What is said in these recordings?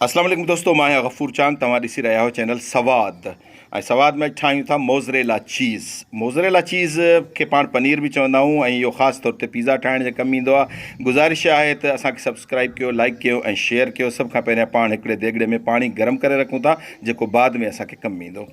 अस्सलाम वालेकुम दोस्तों, मां आहियां गफ़ूर चांद। तव्हां ॾिसी रहिया हो चैनल सवाद। ऐं सवाद में ठाहियूं था मोज़रेला चीज़। मोज़रेला चीज़ खे पाण पनीर बि चवंदा आहियूं ऐं इहो ख़ासि तौर ते पिज़्ज़ा ठाहिण जे कमु ईंदो आहे। गुज़ारिश आहे त असांखे सब्सक्राइब कयो, लाइक कयो ऐं शेयर कयो। सभ खां पहिरियां पाण हिकिड़े देगिड़े में पाणी गरम करे रखूं था, जेको बाद में असांखे कमु ईंदो।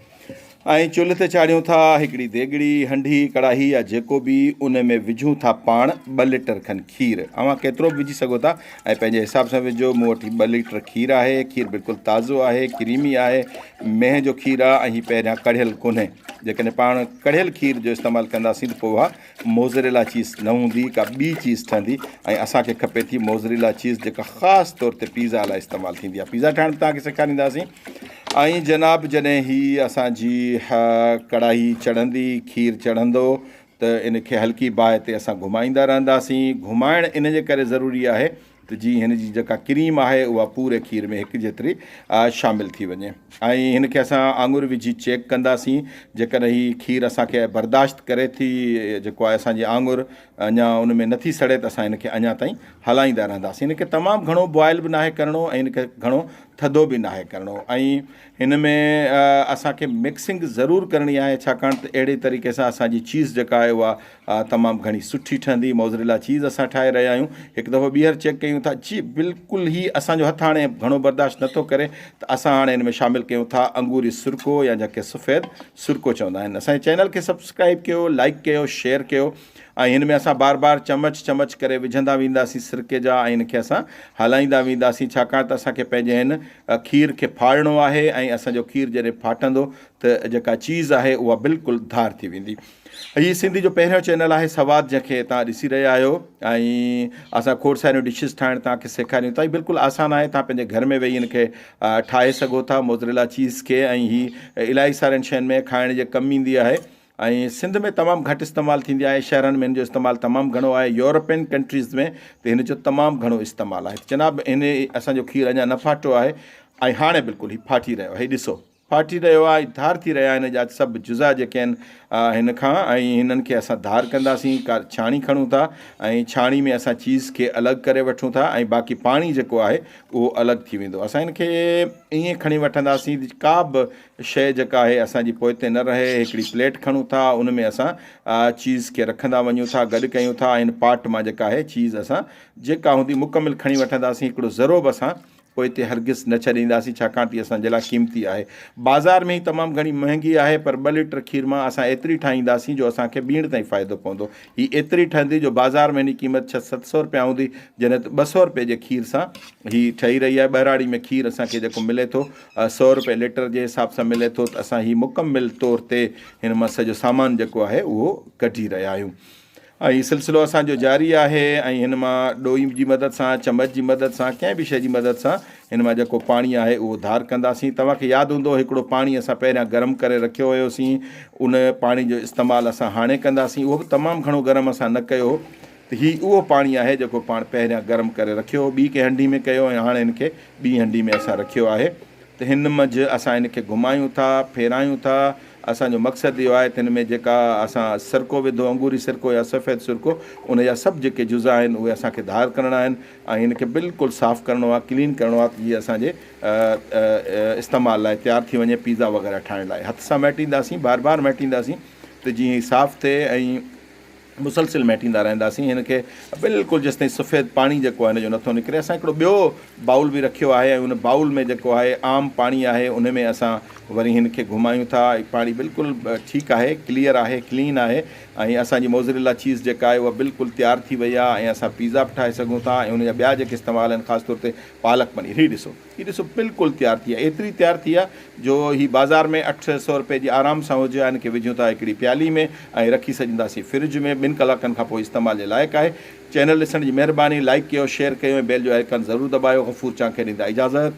ऐं चुल्हि ते चाढ़ियूं था हिकिड़ी देगिड़ी, हंडी, कढ़ाई या जेको बि, उन में विझूं था पाण 2 लीटर खनि खीरु। अवां केतिरो बि विझी सघो था ऐं पंहिंजे हिसाब सां विझो। मूं वटि 2 लीटर खीरु आहे। खीरु बिल्कुलु ताज़ो आहे, क्रीमी आहे, मेह जो खीरु आहे ऐं हीउ पहिरियां कढ़ियल कोन्हे। जेकॾहिं पाण कढ़ियल खीर जो इस्तेमालु कंदासीं त पोइ उहा मोज़रेला चीज़ न हूंदी, का ॿी चीज़ ठहंदी। ऐं असांखे खपे थी मोज़रेला चीज़ जेका ख़ासि तौर ते पिज़्ज़ा लाइ इस्तेमालु थींदी आहे। पिज़्ज़ा ठाहिणु तव्हांखे सेखारींदासीं। ऐं जनाब, जॾहिं ही असांजी कढ़ाई चढ़ंदी, खीरु चढ़ंदो, त इनखे हल्की बाहि ते असां घुमाईंदा रहंदासीं। घुमाइण इन जे करे ज़रूरी आहे त जीअं हिन जी जेका क्रीम आहे उहा पूरे खीर में हिकु जेतिरी शामिलु थी वञे। ऐं हिनखे असां आङुर विझी चेक कंदासीं। जेकॾहिं हीअ खीर असांखे बर्दाश्त करे थी, जेको आहे असांजी आङुर अञा उन में नथी सड़े, त असां हिनखे अञा ताईं हलाईंदा रहंदासीं। हिनखे तमामु घणो बॉइल बि नाहे करिणो ऐं हिनखे घणो थधो बि नाहे करिणो। ऐं हिन में असांखे मिक्सिंग ज़रूरु करणी आहे, छाकाणि त अहिड़े तरीक़े सां असांजी चीज़ जेका आहे उहा तमामु घणी सुठी ठहंदी। मोज़रेला चीज़ असां ठाहे रहिया आहियूं। हिकु दफ़ो ॿीहर चेक कयूं था, जी बिल्कुलु ई असांजो हथु हाणे घणो बर्दाश्त नथो करे, त असां हाणे हिन में शामिलु कयूं था अंगूरी सुरको, या जंहिंखे सफ़ेद सुरको चवंदा आहिनि। असांजे चैनल खे सब्सक्राइब कयो, लाइक कयो, शेयर कयो। ऐं हिन में असां बार बार चमच करे विझंदा वेंदासीं सिरके जा, ऐं हिनखे असां हलाईंदा वेंदासीं, छाकाणि त असांखे पंहिंजे हिन खीर खे फाड़णो आहे। ऐं असांजो खीर जॾहिं फाटंदो त जेका चीज़ आहे उहा बिल्कुलु धार थी वेंदी। हीअ सिंधी जो पहिरियों चैनल आहे सवाद, जंहिंखे तव्हां ॾिसी रहिया आहियो। ऐं असां खोड़ सारियूं डिशिस ठाहिणु तव्हांखे सेखारियूं था। बिल्कुलु आसानु आहे, तव्हां पंहिंजे घर में वेही हिनखे ठाहे सघो था मोज़रेला चीज़ खे। ऐं हीअ इलाही सारियुनि शयुनि में खाइण जे कमु ईंदी आहे। ऐं सिंध में तमामु घटि इस्तेमालु थींदी आहे, शहरनि में हिन जो इस्तेमालु तमामु घणो आहे। यूरोपियन कंट्रीज़ में त हिन जो तमामु घणो इस्तेमालु आहे। जनाब, हिन असांजो खीरु अञा न फाटो आहे ऐं हाणे बिल्कुलु हीउ फाटी रहियो आहे। हीउ ॾिसो, फाटी रहियो आहे, धार थी रहिया आहिनि जा सभु जुज़ा जेके आहिनि हिन खां। ऐं हिननि खे असां धार कंदासीं। का छाणी खणूं था ऐं छाणी में असां चीज़ खे अलॻि करे वठूं था, ऐं बाक़ी पाणी जेको आहे उहो अलॻि थी वेंदो। असां हिनखे ईअं खणी वठंदासीं, का बि शइ जेका आहे असांजी पोइ ते न रहे। हिकिड़ी प्लेट खणूं था, उन में असां चीज़ खे रखंदा वञूं था, गॾु कयूं था। हिन पाट मां जेका आहे चीज़ असां जेका हूंदी मुकमिल खणी वठंदासीं। हिकिड़ो ज़रो बि असां पोइ हिते हरगिज़ न छॾींदासीं, छाकाणि त असांजे लाइ क़ीमती आहे। बाज़ार में ई तमामु घणी महांगी आहे, पर 2 लीटर खीर मां असां एतिरी ठाहींदासीं जो असांखे ॿीहर ताईं फ़ाइदो पवंदो। हीअ एतिरी ठहंदी जो बाज़ार में हिन क़ीमत 600-700 रुपया हूंदी, जॾहिं त 200 रुपए जे खीर सां हीअ ठही रही आहे। ॿहिराड़ी में खीर असांखे जेको मिले थो 100 रुपए लीटर जे हिसाब सां मिले थो, त असां हीअ मुकमिल तौर ते हिन मां सॼो सामान जेको आहे उहो कढी रहिया आहियूं। ऐं हीउ सिलसिलो असांजो जारी आहे। ऐं हिन मां ॾोई जी मदद सां, चमच जी मदद सां, कंहिं बि शइ जी मदद सां हिन मां जेको पाणी आहे उहो धार कंदासीं। तव्हांखे यादि हूंदो, हिकिड़ो पाणी असां पहिरियां गरम करे रखियो हुयोसीं। उन पाणी जो इस्तेमालु असां हाणे कंदासीं। उहो बि तमामु घणो गरम असां न कयो, त हीउ उहो पाणी आहे जेको पाण पहिरियां गरम करे रखियो, ॿी कंहिं हंडी में कयो, ऐं हाणे हिनखे ॿी हंडी में असां रखियो आहे। त हिन मंझि असां हिनखे घुमायूं था, फेरायूं था। असांजो मक़सदु इहो आहे त हिन में जेका असां सिरको विधो, अंगूरी सिरको या सफ़ेद सिरको, उन जा सभु जेके जुज़ा आहिनि उहे असांखे धार करणा आहिनि। ऐं हिनखे बिल्कुलु साफ़ु करिणो आहे, क्लीन करिणो आहे, त हीअ असांजे इस्तेमालु लाइ तयारु थी वञे, पिज़्ज़ा वग़ैरह ठाहिण लाइ। हथ सां मैटींदासीं, बार बार मैटींदासीं, त जीअं हीअ साफ़ु थिए। ऐं मुसलसिल मैटींदा रहंदासीं हिनखे बिल्कुलु जेसिताईं सफ़ेद पाणी जेको आहे हिन जो नथो निकिरे। असां हिकिड़ो ॿियो बाउल बि रखियो आहे, ऐं उन बाउल में जेको आहे आम पाणी आहे, उन में असां वरी हिनखे घुमायूं था। पाणी बिल्कुलु ठीकु आहे, क्लियर आहे, क्लीन आहे। ऐं असांजी मोज़रेला चीज़ जेका आहे उहा बिल्कुलु तयारु थी वई आहे। ऐं असां पिज़्ज़ा बि ठाहे सघूं था। ऐं उनजा ॿिया जेके इस्तेमालु आहिनि, ख़ासि तौर ते पालक पनीर, हीअ ॾिसो बिल्कुलु तयारु थी आहे। एतिरी तयारु थी आहे जो हीअ बाज़ार में 800 रुपए जी आराम सां हुजे। हिनखे विझूं था हिकिड़ी प्याली में ऐं रखी छॾींदासीं फ्रिज में। 2 कलाकनि खां पोइ इस्तेमाल जे लाइक़ु आहे। चैनल ॾिसण जी महिरबानी। लाइक कयो, शेयर कयो ऐं बेल जो आइकन ज़रूरु दॿायो। गफ़ूर चांद खे ॾींदा इजाज़त।